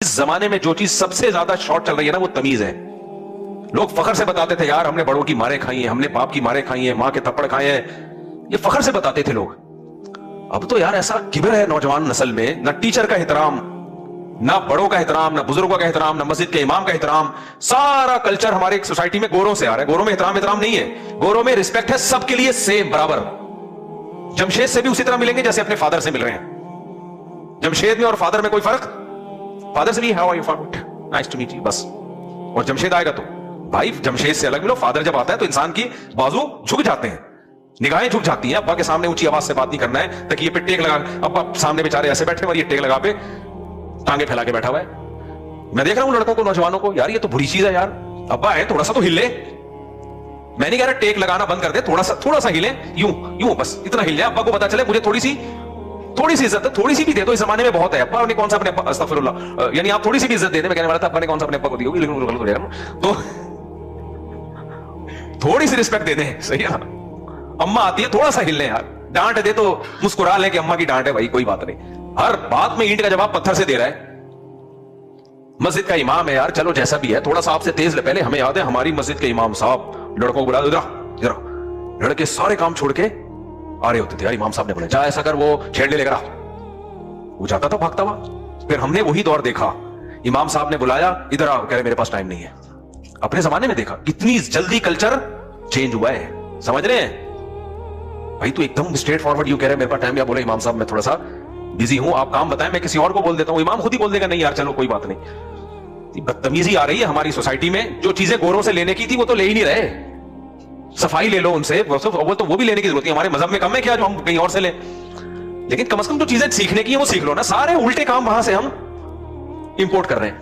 इस जमाने में जो चीज सबसे ज्यादा शॉर्ट चल रही है ना, वो तमीज है। लोग फखर से बताते थे, यार हमने बड़ों की मारे खाई हैं, हमने बाप की मारे खाई हैं, मां के थप्पड़ खाए हैं, ये फखर से बताते थे लोग। अब तो यार ऐसा किब्र है नौजवान नस्ल में, ना टीचर का एहतराम, ना बड़ों का एहतराम, ना बुजुर्गों का एहतराम, ना मस्जिद के इमाम का एहतराम। सारा कल्चर हमारे सोसाइटी में गोरों से आ रहा है। गोरों में एहतराम नहीं है, गोरों में रिस्पेक्ट है सबके लिए सेम बराबर। जमशेद से भी उसी तरह मिलेंगे जैसे अपने फादर से मिल रहे हैं। जमशेद में और फादर में कोई फर्क? फादर से भी how are you father, nice to meet you, बस। और जमशेद आएगा तो भाई जमशेद से अलग मिलो। फादर जब आता है तो इंसान की बाजू झुक जाते हैं, निगाहें झुक जाती हैं। अब्बा के सामने ऊंची आवाज से बात नहीं करना है, तकिए पे टेक लगा, अब्बा सामने बेचारे ऐसे बैठे और ये टेक लगा पे टांगे फैला के बैठा हुआ है। मैं देख रहा हूं लड़कों को, नौजवानों को, यार ये तो बुरी चीज है यार। अब्बा है, थोड़ा सा तो हिले। मैं नहीं कह रहा टेक लगाना बंद कर दे, थोड़ा सा हिले, यूं यूं बस इतना हिले, अब्बा को पता चले मुझे थोड़ी सी इज्जत, थोड़ी सी भी दे दो। इस जमाने में बहुत है। अब्बा ने कौन सा अपने अब्बा, अस्तगफिरुल्लाह, यानी आप थोड़ी सी भी इज्जत दे दे। मैं कहने वाला था अब्बा ने कौन सा अपने अब्बा को दी होगी, लेकिन गलत हो जाएगा। तो थोड़ी सी रिस्पेक्ट दे दें, सही है। अम्मा आती है, थोड़ा सा हिल लें यार। डांट दे तो मुस्कुरा लें कि अम्मा की डांट है भाई, कोई बात नहीं। हर बात में ईंट का जवाब पत्थर से दे रहा है। मस्जिद का इमाम है यार, चलो जैसा भी है, थोड़ा सा आपसे तेज। पहले हमें याद है हमारी मस्जिद के इमाम साहब लड़कों को बुला, जरा लड़के सारे काम छोड़ के आ रहे होते थे यार। इमाम साहब ने बोला जा ऐसा कर, वो छेड़ने लेकर आ। वो जाता था भागता हुआ। फिर हमने वही दौर देखा, इमाम साहब ने बुलाया, इधर आओ, कह रहे मेरे पास टाइम नहीं है। अपने जमाने में देखा कितनी जल्दी कल्चर चेंज हुआ है, समझ रहे हैं भाई? तो एकदम स्ट्रेट फॉरवर्ड यू कह रहे मेरे पास टाइम, या बोले इमाम साहब मैं थोड़ा सा बिजी हूं, आप काम बताएं, मैं किसी और को बोल देता हूं। इमाम खुद ही बोल देगा नहीं यार चलो कोई बात नहीं। बदतमीजी आ रही है हमारी सोसाइटी में। जो चीजें गोरों से लेने की थी वो तो ले ही नहीं रहे। सफाई ले लो उनसे, वो भी लेने की जरूरत है। हमारे मजहब में कम है क्या जो हम कहीं और से लें? लेकिन कम से कम जो चीजें सीखने की है वो सीख लो ना। सारे उल्टे काम वहां से हम इंपोर्ट कर रहे हैं।